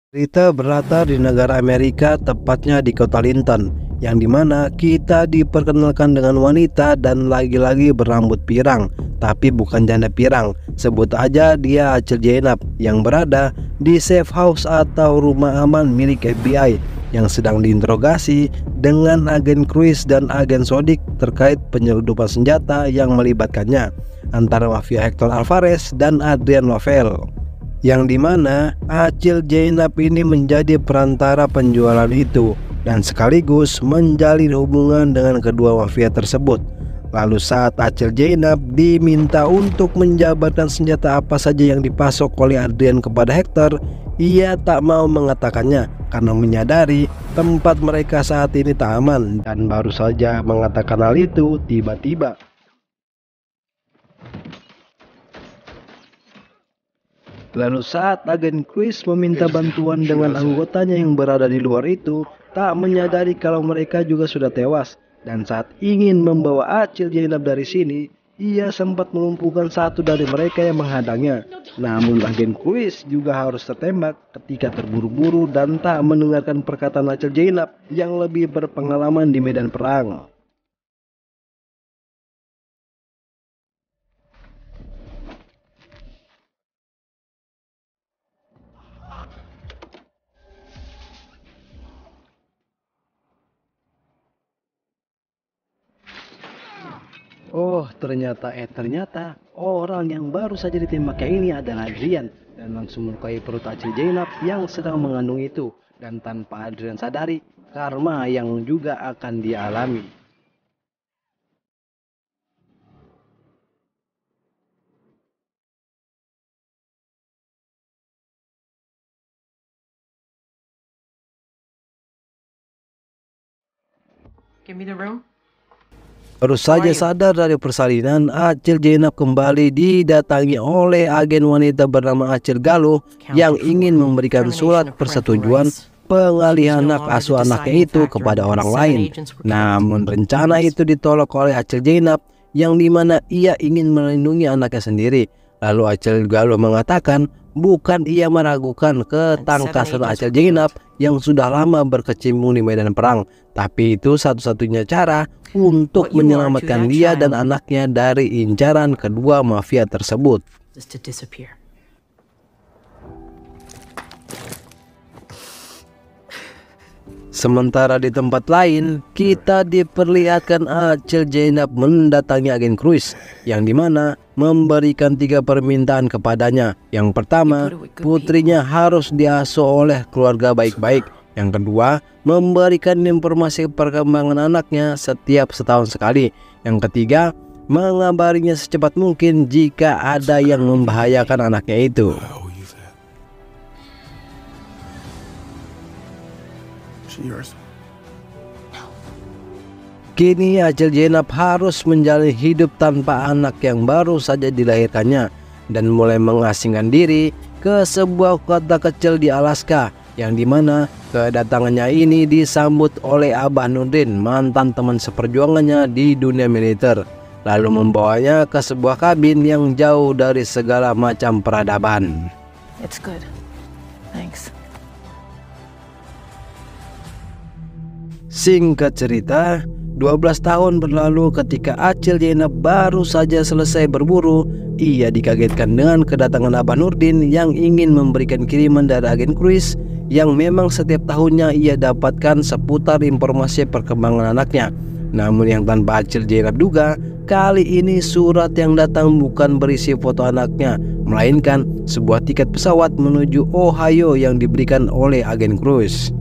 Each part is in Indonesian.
Cerita berlatar di negara Amerika, tepatnya di kota Linton, yang dimana kita diperkenalkan dengan wanita dan lagi-lagi berambut pirang, tapi bukan janda pirang. Sebut aja dia Acil Zainab yang berada di safe house atau rumah aman milik FBI yang sedang diinterogasi dengan agen Cruz dan agen Sodik terkait penyelundupan senjata yang melibatkannya antara mafia Hector Alvarez dan Adrian Lovell, yang dimana Acil Zainab ini menjadi perantara penjualan itu dan sekaligus menjalin hubungan dengan kedua mafia tersebut. Lalu saat Acil Zainab diminta untuk menjabarkan senjata apa saja yang dipasok oleh Adrian kepada Hector, ia tak mau mengatakannya karena menyadari tempat mereka saat ini tak aman. Dan baru saja mengatakan hal itu, tiba-tiba lalu saat agen Cruz meminta bantuan dengan anggotanya yang berada di luar itu, tak menyadari kalau mereka juga sudah tewas. Dan saat ingin membawa Acil Zainab dari sini, ia sempat melumpuhkan satu dari mereka yang menghadangnya. Namun agen Cruz juga harus tertembak ketika terburu-buru dan tak mendengarkan perkataan Acil Zainab yang lebih berpengalaman di medan perang. Oh, ternyata orang yang baru saja ditembaknya ini adalah Adrian, dan langsung melukai perut Acil Zainab yang sedang mengandung itu. Dan tanpa Adrian sadari, karma yang juga akan dialami. Give me the room. Baru saja sadar dari persalinan, Acil Zainab kembali didatangi oleh agen wanita bernama Acil Galuh yang ingin memberikan surat persetujuan pengalihan hak asuh anaknya itu kepada orang lain. Namun rencana itu ditolak oleh Acil Zainab yang dimana ia ingin melindungi anaknya sendiri. Lalu Acil Galuh mengatakan bukan ia meragukan ketangkasan Acil Zainab yang sudah lama berkecimpung di medan perang, tapi itu satu-satunya cara untuk menyelamatkan dia dan anaknya dari incaran kedua mafia tersebut. Sementara di tempat lain, kita diperlihatkan Acil Zainab mendatangi agen Cruz, yang dimana memberikan 3 permintaan kepadanya. Yang pertama, putrinya harus diasuh oleh keluarga baik-baik. Yang kedua, memberikan informasi perkembangan anaknya setiap setahun sekali. Yang ketiga, mengabarinya secepat mungkin jika ada yang membahayakan anaknya itu. Kini Acil Zainab harus menjalani hidup tanpa anak yang baru saja dilahirkannya dan mulai mengasingkan diri ke sebuah kota kecil di Alaska, yang dimana kedatangannya ini disambut oleh Abah Nurdin, mantan teman seperjuangannya di dunia militer, lalu membawanya ke sebuah kabin yang jauh dari segala macam peradaban. It's good. Thanks. Singkat cerita, 12 tahun berlalu ketika Acil Zainab baru saja selesai berburu. Ia dikagetkan dengan kedatangan Abah Nurdin yang ingin memberikan kiriman dari agen Cruz yang memang setiap tahunnya ia dapatkan seputar informasi perkembangan anaknya. Namun yang tanpa Acil Zainab duga, kali ini surat yang datang bukan berisi foto anaknya, melainkan sebuah tiket pesawat menuju Ohio yang diberikan oleh agen Cruz.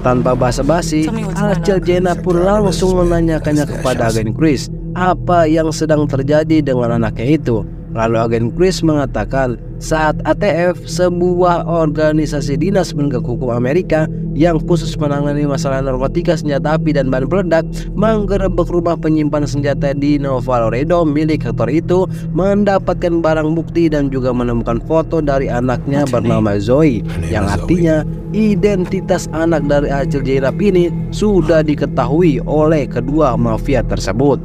Tanpa basa-basi, Acil Zainab pun langsung menanyakannya kepada agen Cruz apa yang sedang terjadi dengan anaknya itu. Lalu agen Cruz mengatakan saat ATF, sebuah organisasi dinas penegak hukum Amerika yang khusus menangani masalah narkotika, senjata api, dan bahan peledak, menggerebek rumah penyimpanan senjata di Naval Laredo milik Hector itu, mendapatkan barang bukti dan juga menemukan foto dari anaknya bernama Zoe, yang artinya identitas anak dari Acil Zainab ini sudah diketahui oleh kedua mafia tersebut.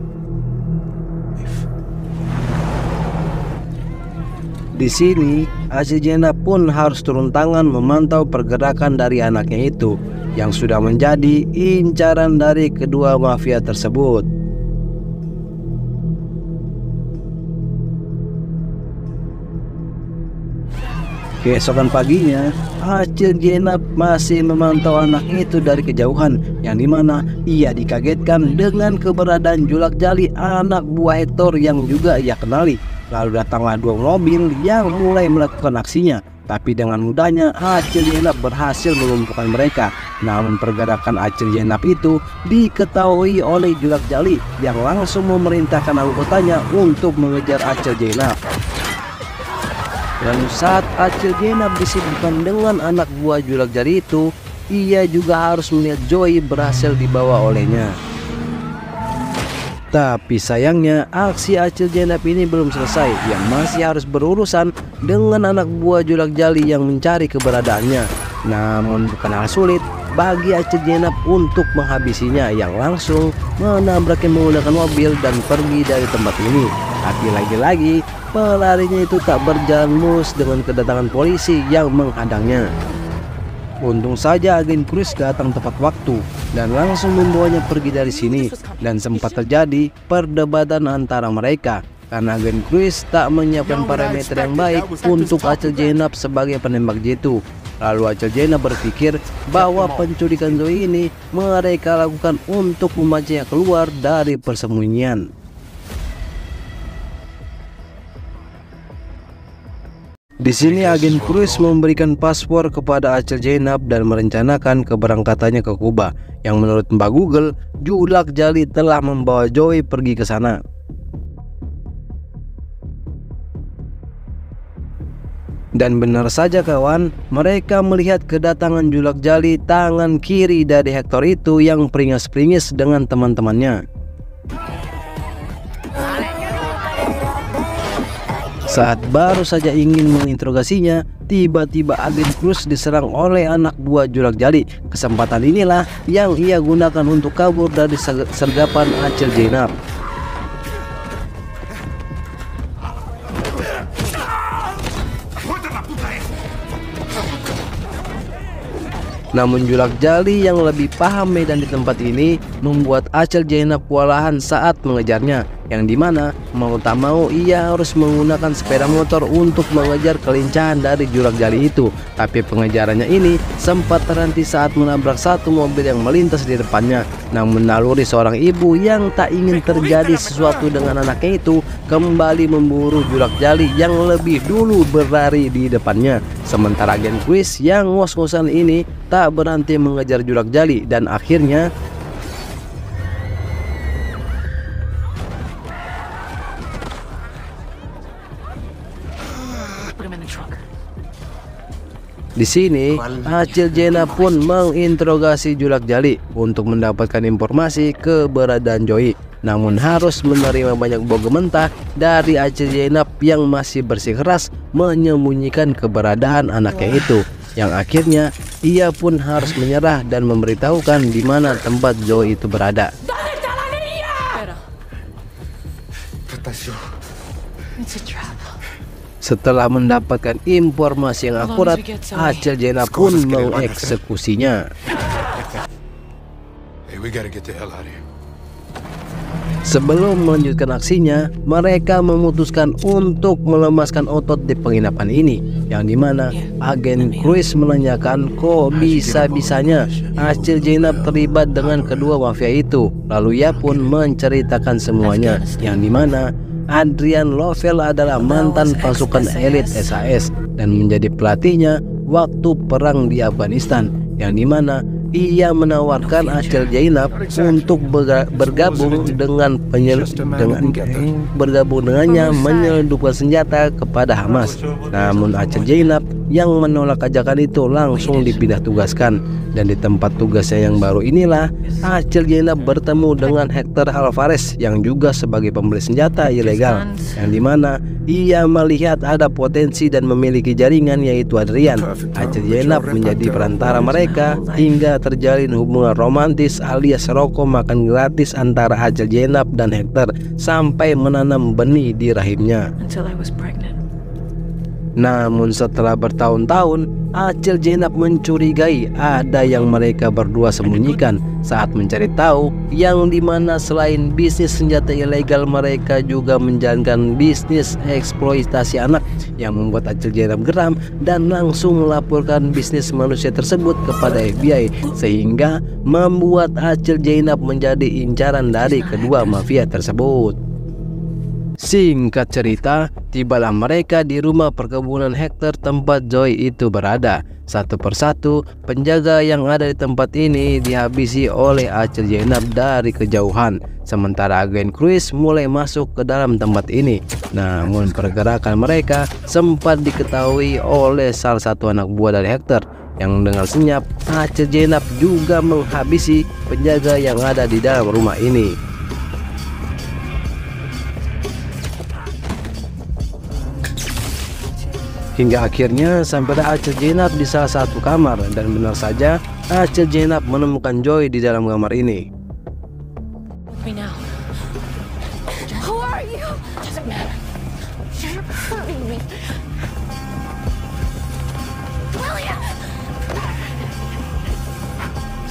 Di sini, Acil Zainab pun harus turun tangan memantau pergerakan dari anaknya itu yang sudah menjadi incaran dari kedua mafia tersebut. Keesokan paginya, Acil Zainab masih memantau anaknya itu dari kejauhan, yang dimana ia dikagetkan dengan keberadaan Julak Jali, anak buah Hector yang juga ia kenali. Lalu datanglah dua mobil yang mulai melakukan aksinya. Tapi dengan mudahnya Acil Zainab berhasil melumpuhkan mereka. Namun pergerakan Acil Zainab itu diketahui oleh Julak Jali yang langsung memerintahkan anggotanya untuk mengejar Acil Zainab. Dan saat Acil Zainab disibukkan dengan anak buah Julak Jali itu, ia juga harus melihat Joey berhasil dibawa olehnya. Tapi sayangnya aksi Acil Zainab ini belum selesai. Yang masih harus berurusan dengan anak buah Julak Jali yang mencari keberadaannya. Namun bukan hal sulit bagi Acil Zainab untuk menghabisinya, yang langsung menabraknya menggunakan mobil dan pergi dari tempat ini. Tapi lagi-lagi pelarinya itu tak berjalan mulus dengan kedatangan polisi yang menghadangnya. Untung saja agen Chris datang tepat waktu dan langsung membawanya pergi dari sini, dan sempat terjadi perdebatan antara mereka karena agen Chris tak menyiapkan parameter yang baik untuk Acil Zainab sebagai penembak jitu. Lalu Acil Zainab berpikir bahwa penculikan Zoe ini mereka lakukan untuk memancingnya keluar dari persembunyian. Di sini agen Cruz memberikan paspor kepada Acil Zainab dan merencanakan keberangkatannya ke Kuba, yang menurut Mbak Google, Julak Jali telah membawa Joey pergi ke sana. Dan benar saja kawan, mereka melihat kedatangan Julak Jali, tangan kiri dari Hector itu yang peringas-peringis dengan teman-temannya. Saat baru saja ingin menginterogasinya, tiba-tiba agen Cruz diserang oleh anak buah Julak Jali. Kesempatan inilah yang ia gunakan untuk kabur dari sergapan Acil Zainab. Namun Julak Jali yang lebih paham medan di tempat ini membuat Acil Zainab kewalahan saat mengejarnya, yang dimana mau tak mau ia harus menggunakan sepeda motor untuk mengejar kelincahan dari Julak Jali itu. Tapi pengejarannya ini sempat terhenti saat menabrak satu mobil yang melintas di depannya. Namun naluri seorang ibu yang tak ingin terjadi sesuatu dengan anaknya itu kembali memburu Julak Jali yang lebih dulu berlari di depannya. Sementara agen Quiz yang ngos-ngosan ini tak berhenti mengejar Julak Jali, dan akhirnya di sini Acil Zainab pun menginterogasi Julak Jali untuk mendapatkan informasi keberadaan Joey. Namun harus menerima banyak boga mentah dari Acil Zainab yang masih bersikeras menyembunyikan keberadaan anaknya itu, yang akhirnya ia pun harus menyerah dan memberitahukan di mana tempat Joey itu berada. Setelah mendapatkan informasi yang akurat, Acil Zainab pun mengeksekusinya. Sebelum melanjutkan aksinya, mereka memutuskan untuk melemaskan otot di penginapan ini, yang dimana agen Cruz menanyakan kok bisa-bisanya Acil Zainab terlibat dengan kedua mafia itu. Lalu ia pun menceritakan semuanya, yang dimana Adrian Lovell adalah mantan pasukan elit SAS dan menjadi pelatihnya waktu perang di Afghanistan, yang dimana ia menawarkan Acil Zainab untuk bergabung dengannya menyelundupkan senjata kepada Hamas. Namun Acil Zainab yang menolak ajakan itu langsung dipindah tugaskan, dan di tempat tugasnya yang baru inilah Acil Zainab bertemu dengan Hector Alvarez yang juga sebagai pembeli senjata ilegal, yang dimana ia melihat ada potensi dan memiliki jaringan, yaitu Adrian. Acil Zainab menjadi perantara mereka hingga terjalin hubungan romantis alias rokok makan gratis antara Acil Zainab dan Hector sampai menanam benih di rahimnya. Until I was pregnant. Namun setelah bertahun-tahun, Acil Zainab mencurigai ada yang mereka berdua sembunyikan saat mencari tahu, yang dimana selain bisnis senjata ilegal mereka juga menjalankan bisnis eksploitasi anak, yang membuat Acil Zainab geram dan langsung melaporkan bisnis manusia tersebut kepada FBI, sehingga membuat Acil Zainab menjadi incaran dari kedua mafia tersebut. Singkat cerita, tibalah mereka di rumah perkebunan Hector tempat Joy itu berada. Satu persatu penjaga yang ada di tempat ini dihabisi oleh Acil Zainab dari kejauhan, sementara agen Cruz mulai masuk ke dalam tempat ini. Namun pergerakan mereka sempat diketahui oleh salah satu anak buah dari Hector, yang dengan senyap Acil Zainab juga menghabisi penjaga yang ada di dalam rumah ini. Hingga akhirnya sampailah Acil Zainab di salah satu kamar, dan benar saja Acil Zainab menemukan Joy di dalam kamar ini. Me now. Who are you? Doesn't matter. You're hurting me. William!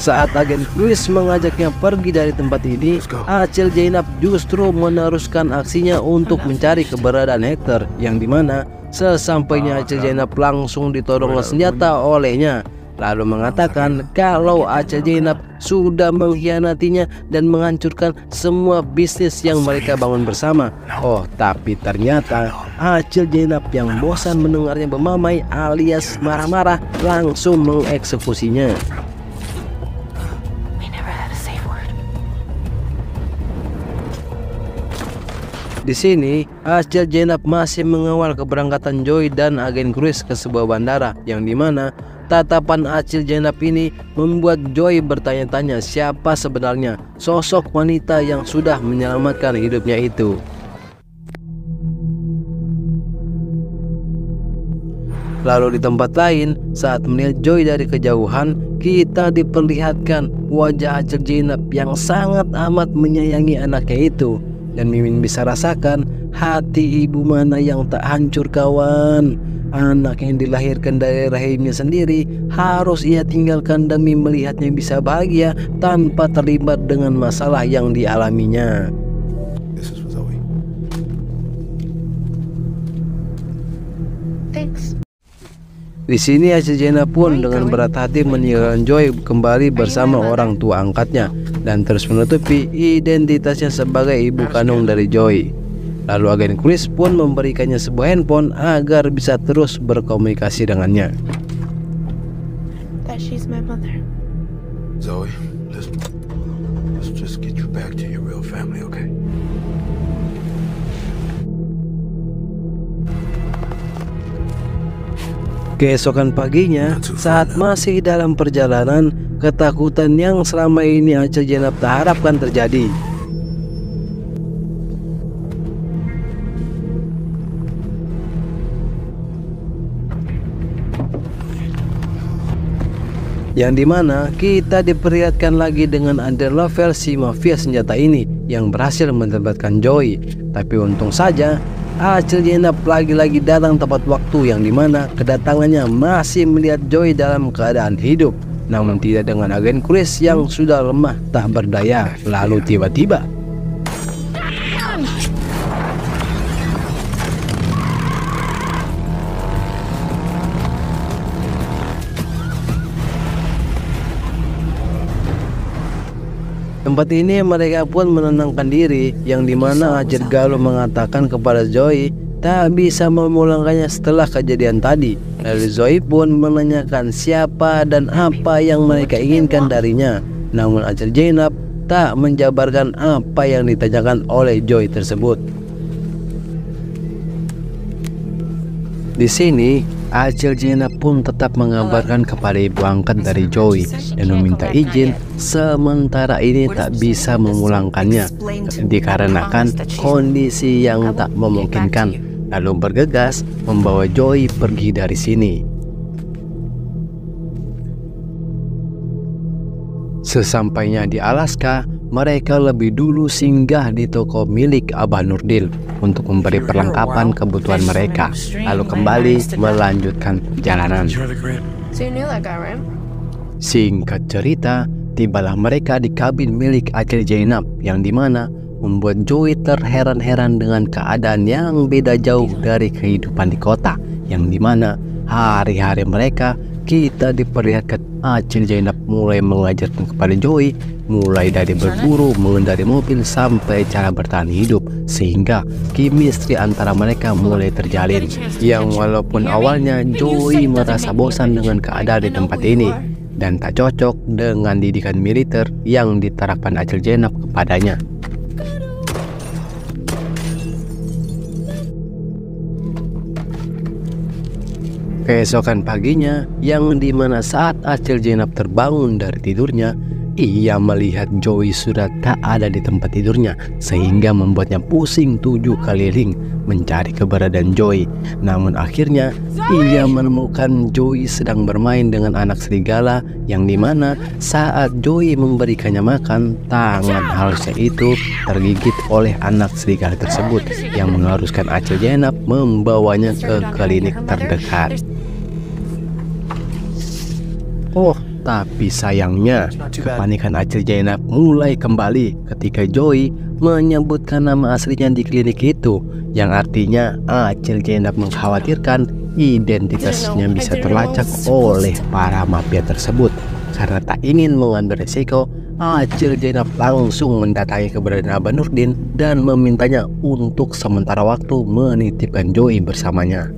Saat agen Cruz mengajaknya pergi dari tempat ini, Acil Zainab justru meneruskan aksinya untuk mencari keberadaan Hector, yang dimana sesampainya Acil Zainab langsung ditodong senjata olehnya, lalu mengatakan kalau Acil Zainab sudah mengkhianatinya dan menghancurkan semua bisnis yang mereka bangun bersama. Oh, tapi ternyata Acil Zainab yang bosan mendengarnya bermamai alias marah-marah langsung mengeksekusinya. Di sini, Acil Zainab masih mengawal keberangkatan Joy dan agen Cruz ke sebuah bandara, yang dimana tatapan Acil Zainab ini membuat Joy bertanya-tanya siapa sebenarnya sosok wanita yang sudah menyelamatkan hidupnya itu. Lalu di tempat lain, saat melihat Joy dari kejauhan, kita diperlihatkan wajah Acil Zainab yang sangat amat menyayangi anaknya itu. Dan Mimin bisa rasakan hati ibu mana yang tak hancur kawan. Anak yang dilahirkan dari rahimnya sendiri harus ia tinggalkan demi melihatnya bisa bahagia tanpa terlibat dengan masalah yang dialaminya. Thanks. Di sini Acil Zainab pun dengan berat hati meninggalkan Joy kembali bersama orang tua angkatnya dan terus menutupi identitasnya sebagai ibu kandung dari Joy. Lalu agen Cruz pun memberikannya sebuah handphone agar bisa terus berkomunikasi dengannya. That she's my mother. Zoe, listen. Let's just get you back to your real family, okay? Keesokan paginya, saat masih dalam perjalanan, ketakutan yang selama ini Acil Zainab tak harapkan terjadi. Yang dimana kita diperlihatkan lagi dengan Adrian Lovell, si mafia senjata ini yang berhasil mendapatkan Joy. Tapi untung saja Acil Zainab lagi-lagi datang tepat waktu, yang dimana kedatangannya masih melihat Joy dalam keadaan hidup, namun tidak dengan agen Cruz yang sudah lemah tak berdaya. Lalu tiba-tiba tempat ini mereka pun menenangkan diri, yang dimana Acil Galuh mengatakan kepada Joy tak bisa memulangkannya setelah kejadian tadi. Lalu Zoe pun menanyakan siapa dan apa yang mereka inginkan darinya. Namun Acil Zainab tak menjabarkan apa yang ditanyakan oleh Joy tersebut. Di sini Acil Zainab pun tetap mengabarkan kepada ibu angkat dari Joy dan meminta izin sementara ini tak bisa memulangkannya dikarenakan kondisi yang tak memungkinkan. Lalu bergegas membawa Joy pergi dari sini. Sesampainya di Alaska, mereka lebih dulu singgah di toko milik Abah Nurdin untuk memberi perlengkapan kebutuhan mereka, lalu kembali melanjutkan perjalanan. So you knew that guy, right? Singkat cerita, tibalah mereka di kabin milik Acil Zainab yang dimana membuat Joy terheran-heran dengan keadaan yang beda jauh dari kehidupan di kota, yang dimana hari-hari mereka kita diperlihatkan Acil Zainab mulai mengajarkan kepada Joy mulai dari berburu, mengendarai mobil sampai cara bertahan hidup, sehingga chemistry antara mereka mulai terjalin. Yang walaupun awalnya Joy merasa bosan dengan keadaan di tempat ini dan tak cocok dengan didikan militer yang diterapkan Acil Zainab kepadanya. Keesokan paginya, yang dimana saat Acil Zainab terbangun dari tidurnya, ia melihat Joy sudah tak ada di tempat tidurnya, sehingga membuatnya pusing 7 keliling mencari keberadaan Joy. Namun akhirnya ia menemukan Joy sedang bermain dengan anak serigala, yang dimana saat Joy memberikannya makan, tangan halusnya itu tergigit oleh anak serigala tersebut, yang mengharuskan Acil Zainab membawanya ke klinik terdekat. Oh, tapi sayangnya kepanikan Acil Zainab mulai kembali ketika Joy menyebutkan nama aslinya di klinik itu, yang artinya Acil Zainab mengkhawatirkan identitasnya bisa terlacak oleh para mafia tersebut. Karena tak ingin mengambil resiko, Acil Zainab langsung mendatangi keberadaan Abah Nurdin dan memintanya untuk sementara waktu menitipkan Joy bersamanya.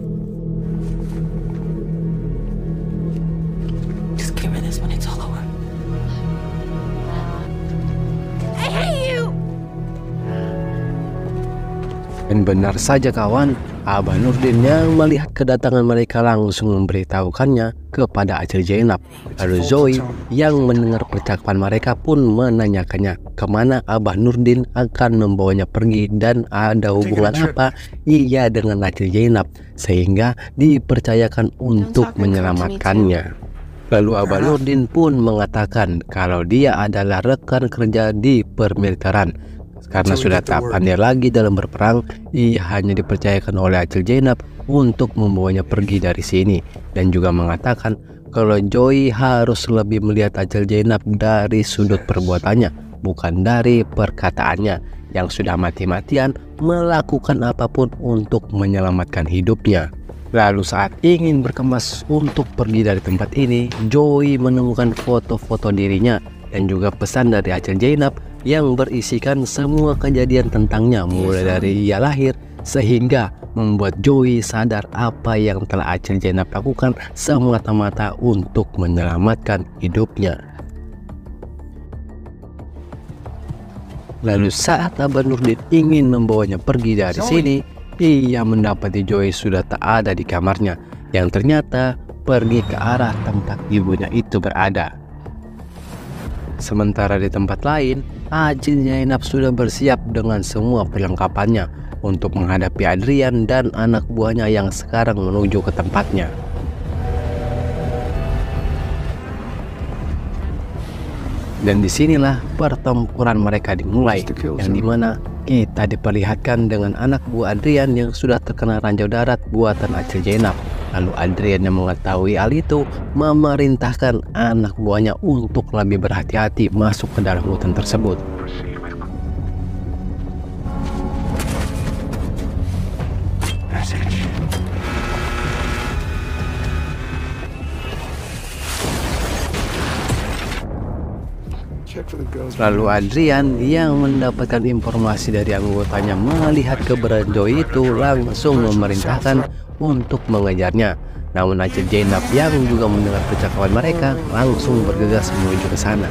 Dan benar saja kawan, Abah Nurdin yang melihat kedatangan mereka langsung memberitahukannya kepada Acil Zainab. Lalu Zoe yang mendengar percakapan mereka pun menanyakannya kemana Abah Nurdin akan membawanya pergi dan ada hubungan apa ia dengan Acil Zainab sehingga dipercayakan untuk menyelamatkannya. Lalu Abah Nurdin pun mengatakan kalau dia adalah rekan kerja di permiliteran. Karena sudah tak pandai lagi dalam berperang, ia hanya dipercayakan oleh Acil Zainab untuk membawanya pergi dari sini. Dan juga mengatakan kalau Joy harus lebih melihat Acil Zainab dari sudut perbuatannya, bukan dari perkataannya, yang sudah mati-matian melakukan apapun untuk menyelamatkan hidupnya. Lalu saat ingin berkemas untuk pergi dari tempat ini, Joy menemukan foto-foto dirinya dan juga pesan dari Acil Zainab yang berisikan semua kejadian tentangnya mulai dari ia lahir, sehingga membuat Joy sadar apa yang telah Acil Zainab lakukan semata-mata untuk menyelamatkan hidupnya. Lalu saat Abah Nurdin ingin membawanya pergi dari sini, ia mendapati Joy sudah tak ada di kamarnya, yang ternyata pergi ke arah tempat ibunya itu berada. Sementara di tempat lain, Acil Zainab sudah bersiap dengan semua perlengkapannya untuk menghadapi Adrian dan anak buahnya yang sekarang menuju ke tempatnya. Dan disinilah pertempuran mereka dimulai, yang dimana kita diperlihatkan dengan anak buah Adrian yang sudah terkena ranjau darat buatan Acil Zainab. Lalu Adrian yang mengetahui hal itu memerintahkan anak buahnya untuk lebih berhati-hati masuk ke dalam hutan tersebut. Check for the Lalu Adrian yang mendapatkan informasi dari anggotanya melihat keberadaan Joey itu langsung memerintahkan untuk mengejarnya. Namun Acil Zainab yang juga mendengar percakapan mereka langsung bergegas menuju ke sana.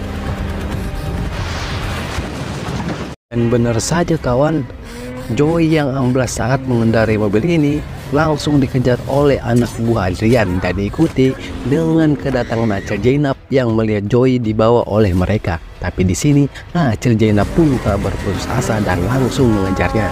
Dan benar saja kawan, Joey yang amblas saat mengendarai mobil ini langsung dikejar oleh anak buah Adrian dan diikuti dengan kedatangan Acil Zainab yang melihat Joey dibawa oleh mereka. Tapi di sini Acil Zainab pun tak berputus asa dan langsung mengejarnya.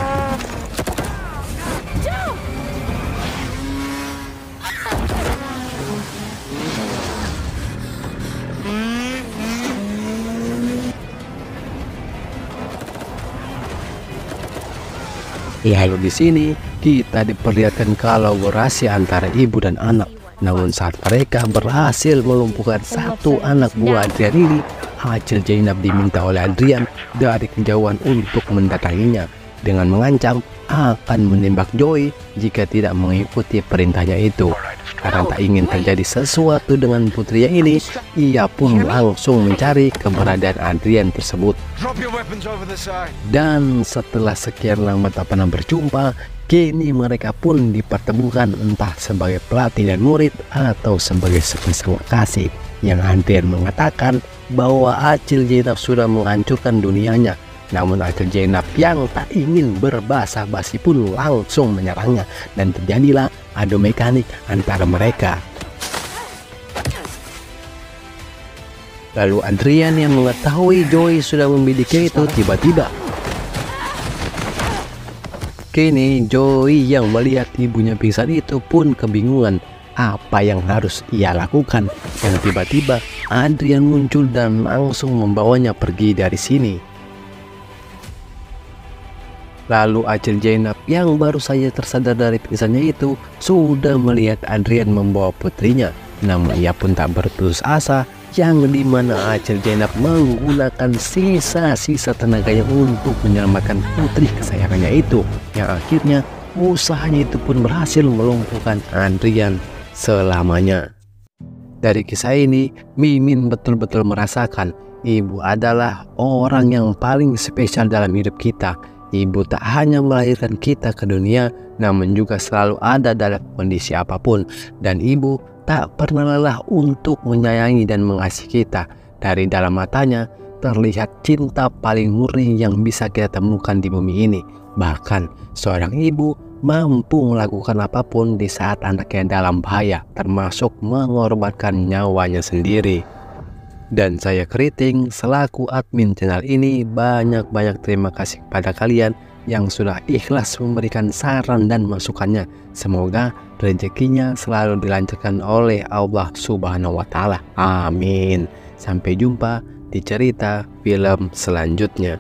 Lalu di sini kita diperlihatkan kolaborasi antara ibu dan anak. Namun saat mereka berhasil melumpuhkan satu anak buah Adrian ini, Acil Zainab diminta oleh Adrian dari kejauhan untuk mendatanginya dengan mengancam akan menembak Joey jika tidak mengikuti perintahnya itu. Karena tak ingin terjadi sesuatu dengan putrinya ini, ia pun langsung mencari keberadaan Adrian tersebut. Dan setelah sekian lama tak pernah berjumpa, kini mereka pun dipertemukan entah sebagai pelatih dan murid atau sebagai sepasang kasih. Yang Adrian mengatakan bahwa Acil Zainab sudah menghancurkan dunianya. Namun Acil Zainab yang tak ingin berbahasa basi pun langsung menyerangnya dan terjadilah adu mekanik antara mereka. Lalu Adrian yang mengetahui Joey sudah membidik itu tiba-tiba. Kini Joey yang melihat ibunya pingsan itu pun kebingungan apa yang harus ia lakukan. Yang tiba-tiba Adrian muncul dan langsung membawanya pergi dari sini. Lalu Acil Zainab yang baru saja tersadar dari pingsannya itu sudah melihat Adrian membawa putrinya. Namun ia pun tak berputus asa, yang dimana Acil Zainab menggunakan sisa-sisa tenaganya untuk menyelamatkan putri kesayangannya itu. Yang akhirnya usahanya itu pun berhasil melumpuhkan Adrian selamanya. Dari kisah ini, Mimin betul-betul merasakan ibu adalah orang yang paling spesial dalam hidup kita. Ibu tak hanya melahirkan kita ke dunia, namun juga selalu ada dalam kondisi apapun. Dan ibu tak pernah lelah untuk menyayangi dan mengasihi kita. Dari dalam matanya terlihat cinta paling murni yang bisa kita temukan di bumi ini. Bahkan seorang ibu mampu melakukan apapun di saat anaknya dalam bahaya, termasuk mengorbankan nyawanya sendiri. Dan saya Keriting selaku admin channel ini banyak-banyak terima kasih kepada kalian yang sudah ikhlas memberikan saran dan masukannya. Semoga rezekinya selalu dilancarkan oleh Allah Subhanahu wa Ta'ala. Amin. Sampai jumpa di cerita film selanjutnya.